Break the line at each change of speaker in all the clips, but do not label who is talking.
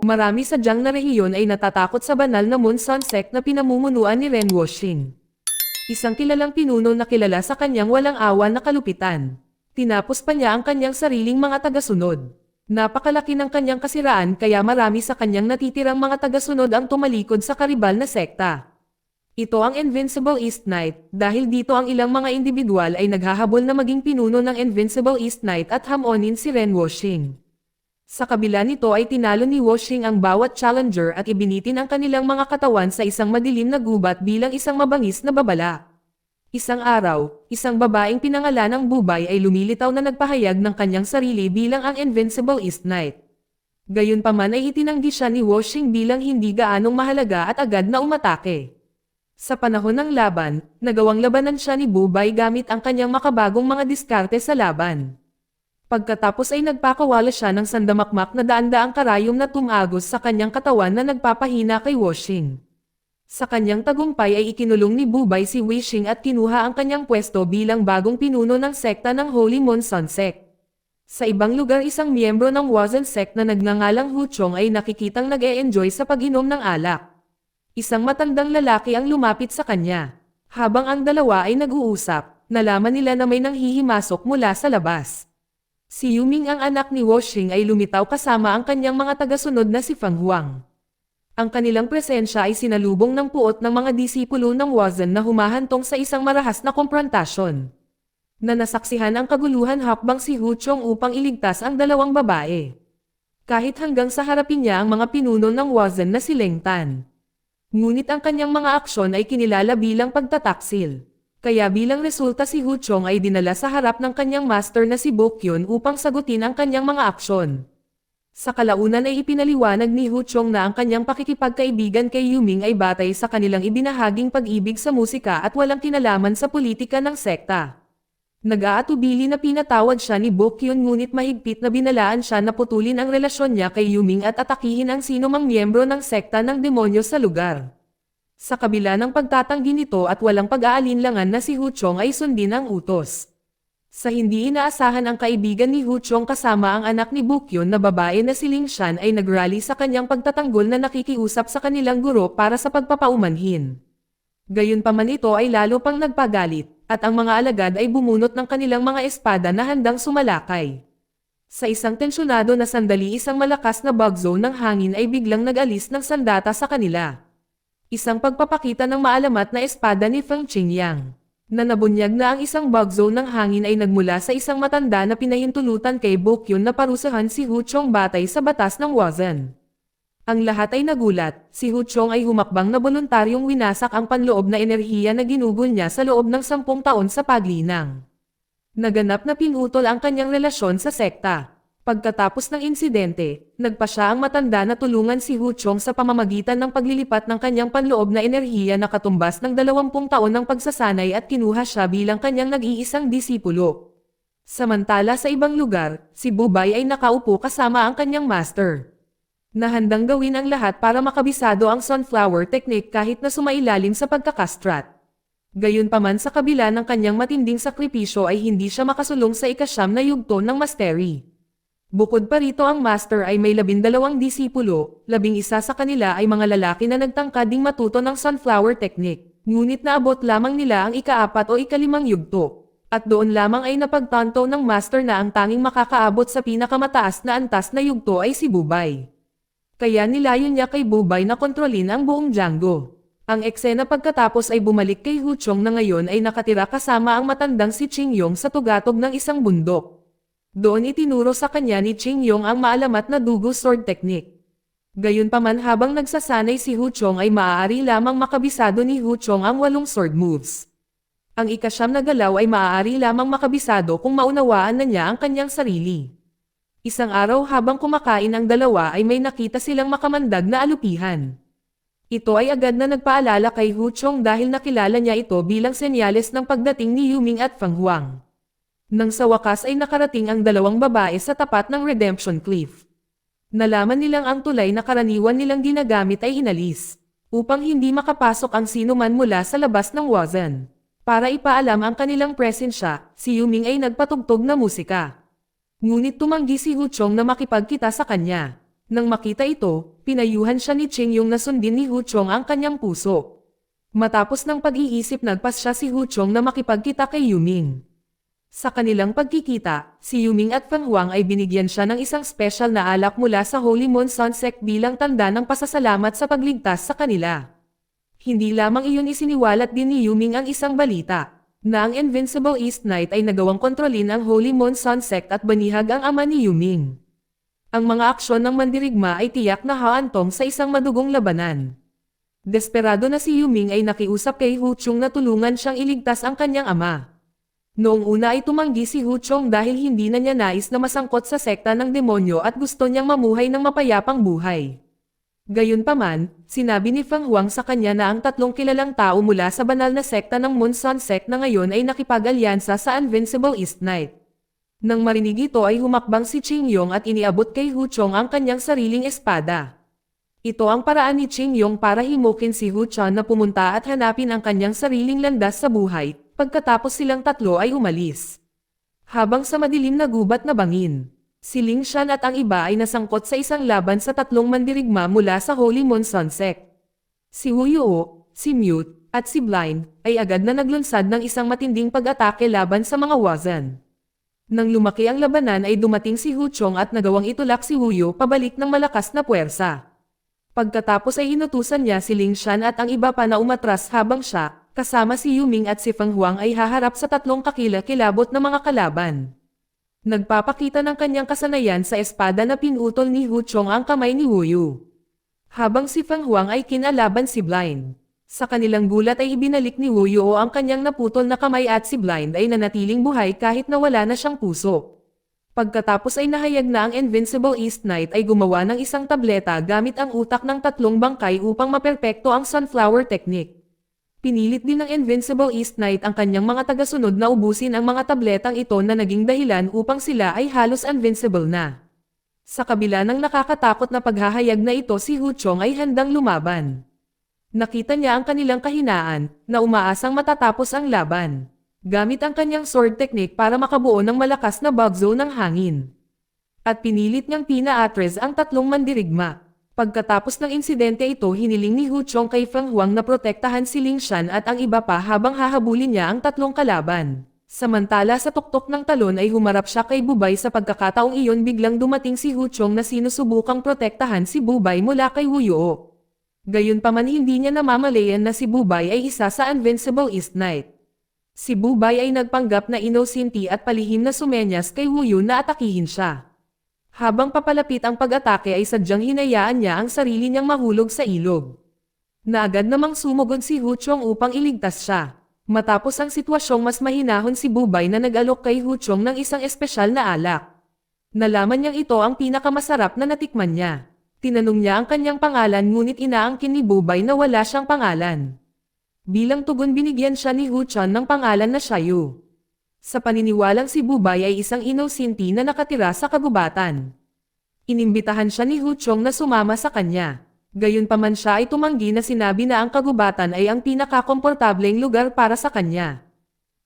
Marami sadyang na rehiyon ay natatakot sa banal na Monson sect na pinamumunuan ni Ren Wuxing. Isang kilalang pinuno na kilala sa kanyang walang awa na kalupitan. Tinapos pa niya ang kanyang sariling mga tagasunod. Napakalaki ng kanyang kasiraan kaya marami sa kanyang natitirang mga tagasunod ang tumalikod sa karibal na sekta. Ito ang Invincible East Knight, dahil dito ang ilang mga individual ay naghahabol na maging pinuno ng Invincible East Knight at hamonin si Ren Wuxing. Sa kabila nito ay tinalo ni Wuxing ang bawat challenger at ibinitin ang kanilang mga katawan sa isang madilim na gubat bilang isang mabangis na babala. Isang araw, isang babaeng pinangalan ng Bubay ay lumilitaw na nagpahayag ng kanyang sarili bilang ang Invincible East Knight. Gayunpaman ay itinanggi siya ni Wuxing bilang hindi gaanong mahalaga at agad na umatake. Sa panahon ng laban, nagawang labanan siya ni Bubay gamit ang kanyang makabagong mga diskarte sa laban. Pagkatapos ay nagpakawala siya ng sandamakmak na daan-daang karayom na tumagos sa kanyang katawan na nagpapahina kay Wuxing. Sa kanyang tagumpay ay ikinulong ni Bubay si Wuxing at kinuha ang kanyang pwesto bilang bagong pinuno ng sekta ng Holy Monson Sect. Sa ibang lugar isang miyembro ng Wuzhen Sect na nagngangalang Huchong ay nakikitang nag-e-enjoy sa pag-inom ng alak. Isang matandang lalaki ang lumapit sa kanya. Habang ang dalawa ay nag-uusap, nalaman nila na may nanghihimasok mula sa labas. Si Yuming ang anak ni Wuxing ay lumitaw kasama ang kanyang mga tagasunod na si Fang Huang. Ang kanilang presensya ay sinalubong ng puot ng mga disipulo ng Wuzhen na humahantong sa isang marahas na komprontasyon. Na nasaksihan ang kaguluhan hakbang si Huchong upang iligtas ang dalawang babae. Kahit hanggang sa harapin niya ang mga pinuno ng Wuzhen na si Leng Tan. Ngunit ang kanyang mga aksyon ay kinilala bilang pagtataksil. Kaya bilang resulta si Huchong ay dinala sa harap ng kanyang master na si Bokyun upang sagutin ang kanyang mga aksyon. Sa kalaunan ay ipinaliwanag ni Huchong na ang kanyang pakikipagkaibigan kay Yuming ay batay sa kanilang ibinahaging pag-ibig sa musika at walang kinalaman sa politika ng sekta. Nag-aatubili na pinatawad siya ni Bokyun ngunit mahigpit na binalaan siya na putulin ang relasyon niya kay Yuming at atakihin ang sinumang miyembro ng sekta ng demonyo sa lugar. Sa kabila ng pagtatanggi nito at walang pag-aalinlangan na si Huchong ay sundin ang utos. Sa hindi inaasahan ang kaibigan ni Huchong kasama ang anak ni Bokyun na babae na si Ling Shan ay nagrally sa kanyang pagtatanggol na nakikiusap sa kanilang guro para sa pagpapaumanhin. Gayunpaman ito ay lalo pang nagpagalit, at ang mga alagad ay bumunot ng kanilang mga espada na handang sumalakay. Sa isang tensyonado na sandali isang malakas na bug zone ng hangin ay biglang nag-alis ng sandata sa kanila. Isang pagpapakita ng maalamat na espada ni Feng Qingyang. Na nabunyag na ang isang bug zone ng hangin ay nagmula sa isang matanda na pinahintulutan kay Bokyun na parusahan si Huchong batay sa batas ng Wuzhen. Ang lahat ay nagulat, si Huchong ay humakbang na voluntaryong winasak ang panloob na enerhiya na ginugol niya sa loob ng 10 taon sa paglinang. Naganap na pinutol ang kanyang relasyon sa sekta. Pagkatapos ng insidente, nagpa siya ang matanda na tulungan si Huchong sa pamamagitan ng paglilipat ng kanyang panloob na enerhiya na katumbas ng 20 taon ng pagsasanay at kinuha siya bilang kanyang nag-iisang disipulo. Samantala sa ibang lugar, si Bubay ay nakaupo kasama ang kanyang master. Na handang gawin ang lahat para makabisado ang sunflower technique kahit na sumailalim sa pagkakastrat. Gayunpaman sa kabila ng kanyang matinding sakripisyo ay hindi siya makasulong sa ika-9 na yugto ng mastery. Bukod pa rito ang master ay may 12 disipulo, 11 sa kanila ay mga lalaki na nagtangka ding matuto ng sunflower technique, ngunit naabot lamang nila ang ika-4 o ika-5 yugto. At doon lamang ay napagtanto ng master na ang tanging makakaabot sa pinakamataas na antas na yugto ay si Bubay. Kaya nilayon niya kay Bubay na kontrolin ang buong Django. Ang eksena pagkatapos ay bumalik kay Huchong na ngayon ay nakatira kasama ang matandang si Qingyong sa tugatog ng isang bundok. Doon itinuro sa kanya ni Qingyong ang maalamat na dugo sword technique. Gayunpaman habang nagsasanay si Huchong ay maaari lamang makabisado ni Huchong ang 8 sword moves. Ang ika-9 na galaw ay maaari lamang makabisado kung maunawaan na niya ang kanyang sarili. Isang araw habang kumakain ang dalawa ay may nakita silang makamandag na alupihan. Ito ay agad na nagpaalala kay Huchong dahil nakilala niya ito bilang senyales ng pagdating ni Yuming at Fang Huang. Nang sa wakas ay nakarating ang dalawang babae sa tapat ng Redemption Cliff. Nalaman nilang ang tulay na karaniwan nilang ginagamit ay inalis, upang hindi makapasok ang sinuman mula sa labas ng Wuzhen. Para ipaalam ang kanilang presensya, si Yuming ay nagpatugtog na musika. Ngunit tumanggi si Hu Chong na makipagkita sa kanya. Nang makita ito, pinayuhan siya ni Ching Yong na sundin ni Hu Chong ang kanyang puso. Matapos ng pag-iisip nagpas siya si Hu Chong na makipagkita kay Yuming. Sa kanilang pagkikita, si Yuming at Feng Huang ay binigyan siya ng isang special na alak mula sa Holy Moon Sun Sect bilang tanda ng pasasalamat sa pagligtas sa kanila. Hindi lamang iyon, isiniwalat din ni Yuming ang isang balita, na ang Invincible East Knight ay nagawang kontrolin ang Holy Moon Sun Sect at banihag ang ama ni Yuming. Ang mga aksyon ng mandirigma ay tiyak na haantong sa isang madugong labanan. Desperado na si Yuming ay nakiusap kay Hu Chong na tulungan siyang iligtas ang kanyang ama. Noong una ay tumanggi si Hu Chong dahil hindi na niya nais na masangkot sa sekta ng demonyo at gusto niyang mamuhay ng mapayapang buhay. Gayunpaman, sinabi ni Feng Huang sa kanya na ang 3 kilalang tao mula sa banal na sekta ng Moon Sun Sect na ngayon ay nakipag-alyansa sa Invincible East Knight. Nang marinig ito ay humakbang si Ching Yong at iniabot kay Hu Chong ang kanyang sariling espada. Ito ang paraan ni Ching Yong para himukin si Hu Chong na pumunta at hanapin ang kanyang sariling landas sa buhay, pagkatapos silang 3 ay umalis. Habang sa madilim na gubat na bangin, si Ling Shan at ang iba ay nasangkot sa isang laban sa 3 mandirigma mula sa Holy Moon Sun Sect. Si Wu Yuo, si Mute, at si Blind ay agad na naglunsad ng isang matinding pag-atake laban sa mga Wazan. Nang lumaki ang labanan ay dumating si Hu Chong at nagawang itulak si Wu Yuo pabalik ng malakas na puwersa. Pagkatapos ay inutusan niya si Ling Shan at ang iba pa na umatras habang siya, kasama si Yuming at si Feng Huang ay haharap sa 3 kakilakilabot na mga kalaban. Nagpapakita ng kanyang kasanayan sa espada na pinutol ni Hu Chong ang kamay ni Wu Yu. Habang si Feng Huang ay kinalaban si Blind. Sa kanilang gulat ay ibinalik ni Wu Yu ang kanyang naputol na kamay at si Blind ay nanatiling buhay kahit nawala na siyang puso. Pagkatapos ay nahayag na ang Invincible East Knight ay gumawa ng isang tableta gamit ang utak ng 3 bangkay upang maperpekto ang Sunflower Technique. Pinilit din ng Invincible East Knight ang kanyang mga tagasunod na ubusin ang mga tabletang ito na naging dahilan upang sila ay halos invincible na. Sa kabila ng nakakatakot na paghahayag na ito, si Hu Chong ay handang lumaban. Nakita niya ang kanilang kahinaan, na umaasang matatapos ang laban. Gamit ang kanyang sword technique para makabuo ng malakas na bagzo ng hangin. At pinilit niyang pina-atres ang 3 mandirigma. Pagkatapos ng insidente ito, hiniling ni Hu Chong kay Feng Huang na protektahan si Ling Shan at ang iba pa habang hahabulin niya ang 3 kalaban. Samantala sa tuktok ng talon ay humarap siya kay Bubay. Sa pagkakataong iyon biglang dumating si Hu Chong na sinusubukang protektahan si Bubay mula kay Wu Yuo. Gayunpaman hindi niya namamalayan na si Bubay ay isa sa Invincible East Knight. Si Bubay ay nagpanggap na inosente at palihim na sumenyas kay Wu Yu na atakihin siya. Habang papalapit ang pag-atake ay sadyang hinayaan niya ang sarili niyang mahulog sa ilog. Naagad namang sumugod si Hu Chong upang iligtas siya. Matapos ang sitwasyong mas mahinahon si Bubay na nag-alok kay Hu Chong ng isang espesyal na alak. Nalaman niyang ito ang pinakamasarap na natikman niya. Tinanong niya ang kanyang pangalan ngunit inaangkin ni Bubay na wala siyang pangalan. Bilang tugon binigyan siya ni Hu Chong ng pangalan na Xiaoyu. Sa paniniwalang si Bubay ay isang inosente na nakatira sa kagubatan. Inimbitahan siya ni Hu Chong na sumama sa kanya. Gayunpaman siya ay tumanggi na sinabi na ang kagubatan ay ang pinakakomportableng lugar para sa kanya.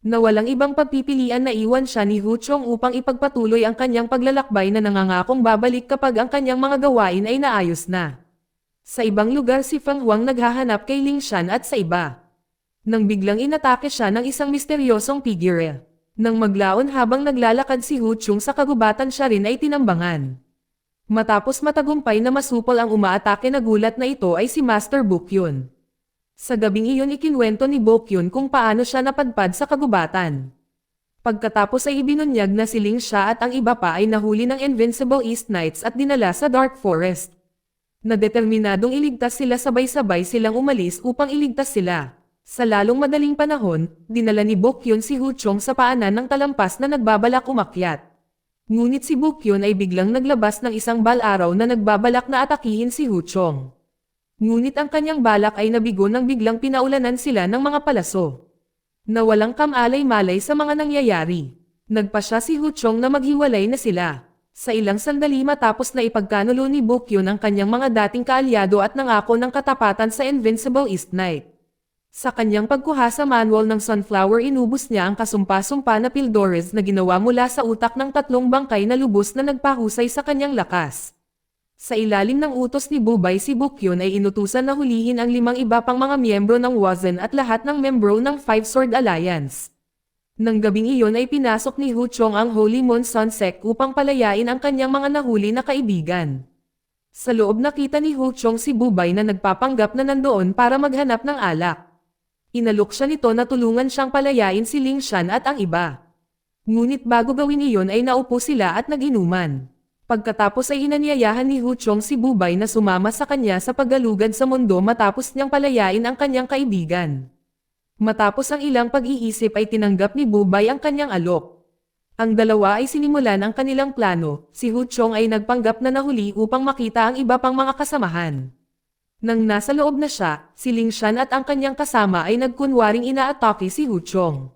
Na walang ibang pagpipilian na iwan siya ni Hu Chong upang ipagpatuloy ang kanyang paglalakbay na nangangakong babalik kapag ang kanyang mga gawain ay naayos na. Sa ibang lugar si Feng Huang naghahanap kay Ling Shan at sa iba. Nang biglang inatake siya ng isang misteryosong figure. Nang maglaon habang naglalakad si Hu Chong sa kagubatan siya rin ay tinambangan. Matapos matagumpay na masupol ang umaatake na gulat na ito ay si Master Bukyun. Sa gabing iyon ikinwento ni Bukyun kung paano siya napadpad sa kagubatan. Pagkatapos ay ibinunyag na si Ling Sha at ang iba pa ay nahuli ng Invincible East Knights at dinala sa Dark Forest. Na determinadong iligtas sila, sabay-sabay silang umalis upang iligtas sila. Sa lalong madaling panahon, dinala ni Bukyun si Hu Chong sa paanan ng talampas na nagbabalak umakyat. Ngunit si Bukyun ay biglang naglabas ng isang bal-araw na nagbabalak na atakihin si Hu Chong. Ngunit ang kanyang balak ay nabigo nang biglang pinaulanan sila ng mga palaso. Na walang kamalay-malay sa mga nangyayari. Nagpasya si Hu Chong na maghiwalay na sila. Sa ilang sandali matapos na ipagkanulo ni Bukyun ang kanyang mga dating kaalyado at nangako ng katapatan sa Invincible East Knight. Sa kanyang pagkuha sa manual ng Sunflower inubos niya ang kasumpa-sumpa na pildores na ginawa mula sa utak ng 3 bangkay na lubos na nagpahusay sa kanyang lakas. Sa ilalim ng utos ni Bubay si Bukyon ay inutusan na hulihin ang 5 iba pang mga miyembro ng Wazen at lahat ng membro ng Five Sword Alliance. Nang gabing iyon ay pinasok ni Hu Chong ang Holy Moon Sun Sect upang palayain ang kanyang mga nahuli na kaibigan. Sa loob nakita ni Hu Chong si Bubay na nagpapanggap na nandoon para maghanap ng alak. Inalok siya nito na tulungan siyang palayain si Ling Shan at ang iba. Ngunit bago gawin iyon ay naupo sila at nag-inuman. Pagkatapos ay inanyayahan ni Hu Chong si Bubay na sumama sa kanya sa paggalugad sa mundo matapos niyang palayain ang kanyang kaibigan. Matapos ang ilang pag-iisip ay tinanggap ni Bubay ang kanyang alok. Ang dalawa ay sinimulan ang kanilang plano, si Hu Chong ay nagpanggap na nahuli upang makita ang iba pang mga kasamahan. Nang nasa loob na siya, si Ling Shan at ang kanyang kasama ay nagkunwaring inaatake si Hu Chong.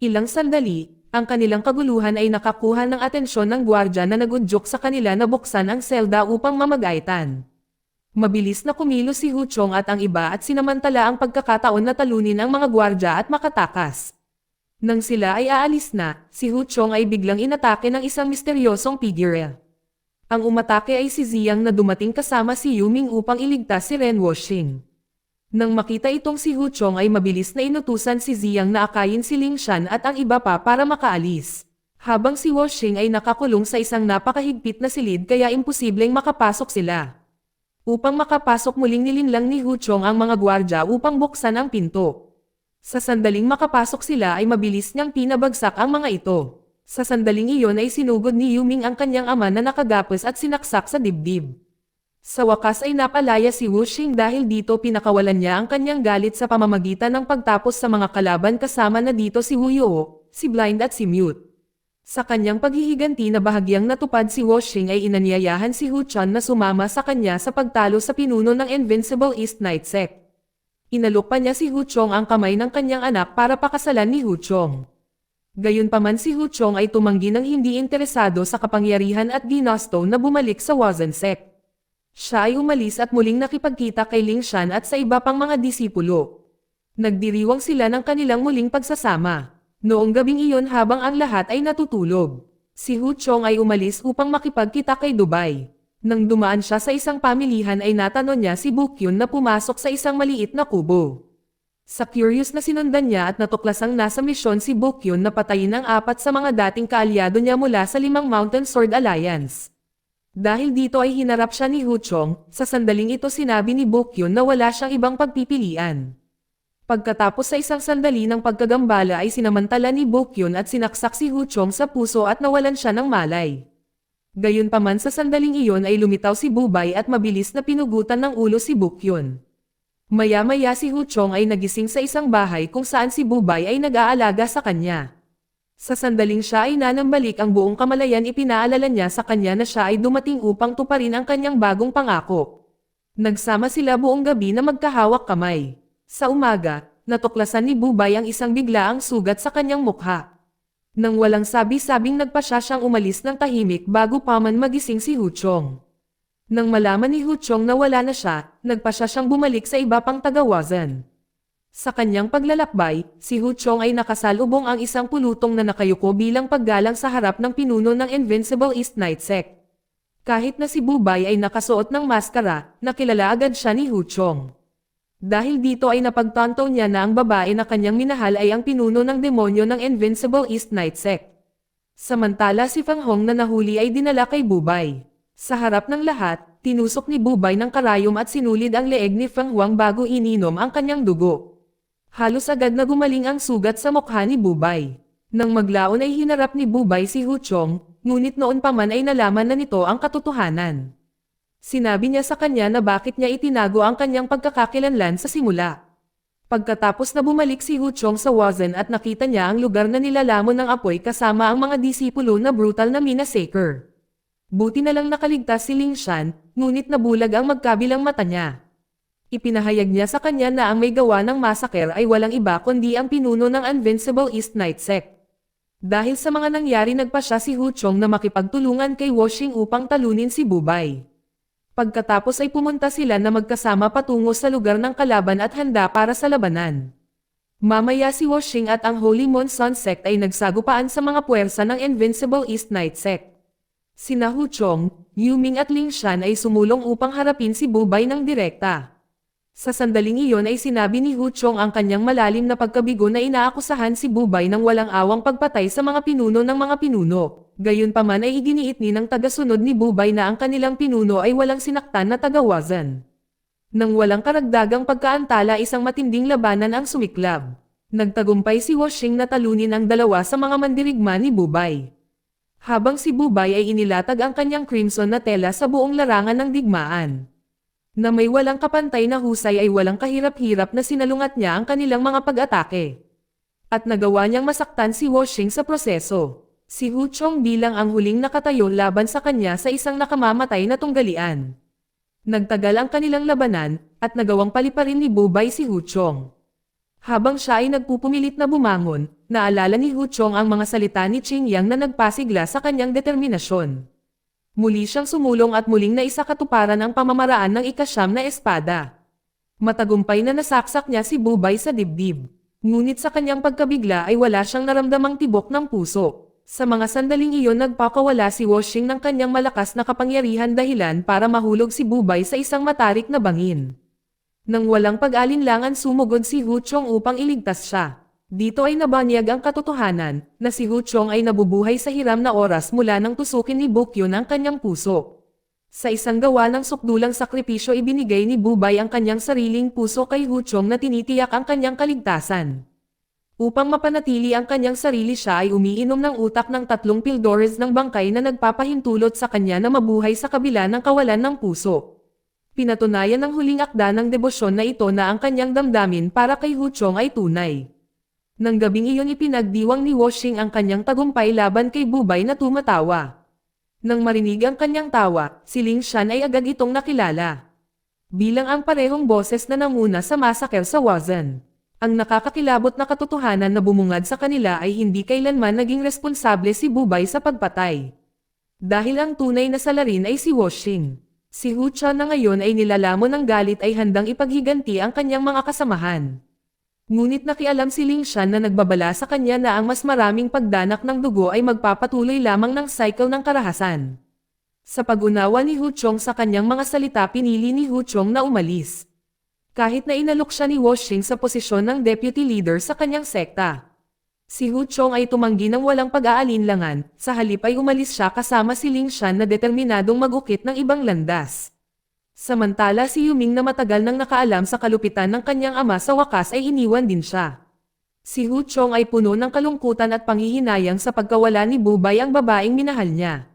Ilang sandali, ang kanilang kaguluhan ay nakakuha ng atensyon ng gwardya na nagudyok sa kanila na buksan ang selda upang mamagaitan. Mabilis na kumilos si Hu Chong at ang iba at sinamantala ang pagkakataon na talunin ang mga gwardya at makatakas. Nang sila ay aalis na, si Hu Chong ay biglang inatake ng isang misteryosong figure. Ang umatake ay si Ziyang na dumating kasama si Yuming upang iligtas si Ren Wuxing. Nang makita itong si Hu Chong ay mabilis na inutusan si Ziyang na akayin si Ling Shan at ang iba pa para makaalis. Habang si Wuxing ay nakakulong sa isang napakahigpit na silid kaya imposibleng makapasok sila. Upang makapasok muling nilinlang ni Hu Chong ang mga gwardya upang buksan ang pinto. Sa sandaling makapasok sila ay mabilis niyang pinabagsak ang mga ito. Sa sandaling iyon ay sinugod ni Yuming ang kanyang ama na nakagapos at sinaksak sa dibdib. Sa wakas ay napalaya si Wuxing dahil dito pinakawalan niya ang kanyang galit sa pamamagitan ng pagtapos sa mga kalaban kasama na dito si Wu Yuo, si Blind at si Mute. Sa kanyang paghihiganti na bahagyang natupad si Wuxing ay inanyayahan si Hu Chan na sumama sa kanya sa pagtalo sa pinuno ng Invincible East Night Sect. Inalok pa niya si Hu Chong ang kamay ng kanyang anak para pakasalan ni Hu Chong. Gayunpaman si Hu Chong ay tumanggi ng hindi interesado sa kapangyarihan at ginusto na bumalik sa Wazen Sect. Siya ay umalis at muling nakipagkita kay Ling Shan at sa iba pang mga disipulo. Nagdiriwang sila ng kanilang muling pagsasama. Noong gabing iyon habang ang lahat ay natutulog, si Hu Chong ay umalis upang makipagkita kay Dubai. Nang dumaan siya sa isang pamilihan ay natanong niya si Bukyun na pumasok sa isang maliit na kubo. Sa curious na sinundan niya at natuklasang nasa misyon si Bukyun na patayin ang 4 sa mga dating kaalyado niya mula sa 5 Mountain Sword Alliance. Dahil dito ay hinarap siya ni Hu Chong, sa sandaling ito sinabi ni Bukyun na wala siyang ibang pagpipilian. Pagkatapos sa isang sandali ng pagkagambala ay sinamantala ni Bukyun at sinaksak si Hu Chong sa puso at nawalan siya ng malay. Gayunpaman sa sandaling iyon ay lumitaw si Bubay at mabilis na pinugutan ng ulo si Bukyun. Maya-maya si Hu Chong ay nagising sa isang bahay kung saan si Bubay ay nag-aalaga sa kanya. Sa sandaling siya ay nanambalik ang buong kamalayan ipinaalala niya sa kanya na siya ay dumating upang tuparin ang kanyang bagong pangako. Nagsama sila buong gabi na magkahawak kamay. Sa umaga, natuklasan ni Bubay ang isang biglaang sugat sa kanyang mukha. Nang walang sabi-sabing nagpasya siyang umalis ng tahimik bago pa man magising si Hu Chong. Nang malaman ni Hu Chong na wala na siya, nagpasya siyang bumalik sa iba pang taga-Wazen. Sa kanyang paglalakbay, si Hu Chong ay nakasalubong ang isang pulutong na nakayuko bilang paggalang sa harap ng pinuno ng Invincible East Night Sect. Kahit na si Bubay ay nakasuot ng maskara, nakilala agad siya ni Hu Chong. Dahil dito ay napagtanto niya na ang babae na kanyang minahal ay ang pinuno ng demonyo ng Invincible East Night Sect. Samantala si Fang Hong na nahuli ay dinala kay Bubay. Sa harap ng lahat, tinusok ni Bubay ng karayom at sinulid ang leeg ni Fang Hong bago ininom ang kanyang dugo. Halos agad na gumaling ang sugat sa mukha ni Bubay. Nang maglaon ay hinarap ni Bubay si Hu Chong, ngunit noon pa man ay nalaman na nito ang katotohanan. Sinabi niya sa kanya na bakit niya itinago ang kanyang pagkakakilanlan sa simula. Pagkatapos na bumalik si Hu Chong sa Wazen at nakita niya ang lugar na nilalamon ng apoy kasama ang mga disipulo na brutal na minasaker. Buti na lang nakaligtas si Ling Shan, ngunit nabulag ang magkabilang mata niya. Ipinahayag niya sa kanya na ang may gawa ng massacre ay walang iba kundi ang pinuno ng Invincible East Night Sect. Dahil sa mga nangyari nagpasya si Hu Chong na makipagtulungan kay Wuxing upang talunin si Bubay. Pagkatapos ay pumunta sila na magkasama patungo sa lugar ng kalaban at handa para sa labanan. Mamaya si Woshing at ang Holy Moon Sun Sect ay nagsagupaan sa mga puwersa ng Invincible East Night Sect. Sina Hu Chong, Yu Ming at Ling Shan ay sumulong upang harapin si Bubay ng direkta. Sa sandaling iyon ay sinabi ni Hu Chong ang kanyang malalim na pagkabigo na inaakusahan si Bubay ng walang awang pagpatay sa mga pinuno ng mga pinuno. Gayunpaman ay iginiit ni ng tagasunod ni Bubay na ang kanilang pinuno ay walang sinaktan na tagawazan. Nang walang karagdagang pagkaantala isang matinding labanan ang sumiklab. Nagtagumpay si Woshing na talunin ang dalawa sa mga mandirigma ni Bubay. Habang si Bubay ay inilatag ang kanyang crimson na tela sa buong larangan ng digmaan. Na may walang kapantay na husay ay walang kahirap-hirap na sinalungat niya ang kanilang mga pag-atake. At nagawa niyang masaktan si Woshing sa proseso. Si Hu Chong bilang ang huling nakatayo laban sa kanya sa isang nakamamatay na tunggalian. Nagtagal ang kanilang labanan, at nagawang paliparin ni Bubay si Hu Chong. Habang siya ay nagpupumilit na bumangon, naalala ni Hu Chong ang mga salita ni Qing Yang na nagpasigla sa kanyang determinasyon. Muli siyang sumulong at muling naisakatuparan ang pamamaraan ng ikasyam na espada. Matagumpay na nasaksak niya si Bubay sa dibdib. Ngunit sa kanyang pagkabigla ay wala siyang naramdamang tibok ng puso. Sa mga sandaling iyon nagpakawala si Woshing ng kanyang malakas na kapangyarihan dahilan para mahulog si Bubay sa isang matarik na bangin. Nang walang pag-alinlangan sumugod si Hu Chong upang iligtas siya. Dito ay nabanyag ang katotohanan, na si Hu Chong ay nabubuhay sa hiram na oras mula nang tusukin ni Bokyo ang kanyang puso. Sa isang gawa ng sukdulang sakripisyo ibinigay ni Bubay ang kanyang sariling puso kay Hu Chong na tinitiyak ang kanyang kaligtasan. Upang mapanatili ang kanyang sarili siya ay umiinom ng utak ng 3 pildores ng bangkay na nagpapahintulot sa kanya na mabuhay sa kabila ng kawalan ng puso. Pinatunayan ng huling akda ng debosyon na ito na ang kanyang damdamin para kay Hu Chong ay tunay. Nang gabing iyon ipinagdiwang ni Woshing ang kanyang tagumpay laban kay Bubay na tumatawa. Nang marinig ang kanyang tawa, si Ling Shan ay agad itong nakilala. Bilang ang parehong boses na nanguna sa masaker sa Wazan. Ang nakakakilabot na katotohanan na bumungad sa kanila ay hindi kailanman naging responsable si Bubay sa pagpatay. Dahil ang tunay na salarin ay si Woshing. Si Hu Chong na ngayon ay nilalamon ng galit ay handang ipaghiganti ang kanyang mga kasamahan. Ngunit nakialam si Ling Shan na nagbabala sa kanya na ang mas maraming pagdanak ng dugo ay magpapatuloy lamang ng cycle ng karahasan. Sa pag-unawa ni Hu Chong sa kanyang mga salita pinili ni Hu Chong na umalis. Kahit na inalok siya ni Woshing sa posisyon ng deputy leader sa kanyang sekta. Si Hu Chong ay tumanggi ng walang pag-aalinlangan, sa halip ay umalis siya kasama si Ling Shan na determinadong mag-ukit ng ibang landas. Samantala si Yuming na matagal nang nakaalam sa kalupitan ng kanyang ama sa wakas ay iniwan din siya. Si Hu Chong ay puno ng kalungkutan at panghihinayang sa pagkawala ni Bubay ang babaeng minahal niya.